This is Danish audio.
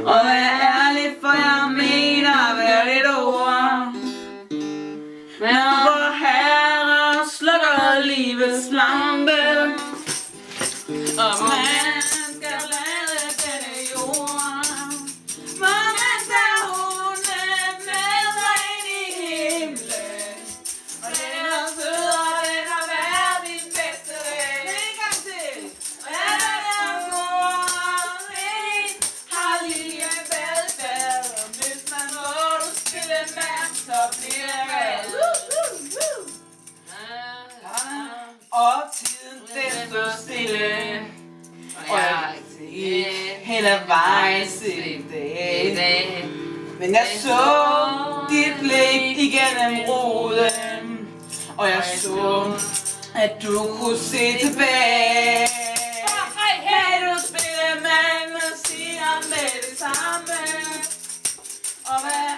Og vær ærlig, for jeg mener hvert et ord. Når vor Herre slukker livets lampe, og man skal lade denne jord, hvor man tager hunden med sig ind i himlen. Og den er sød, og den har været min bedste ven. En gang til. Og den er god, en har lige velfærd. Og hvis man må du spille mand, så bliver det vel. Og tiden den stod stille, og jeg gik hele vejen til dag. Men jeg så dit blik igennem ruden, og jeg så, at du kunne se tilbage. Hey, du spiller mand og siger med det samme. Og hvad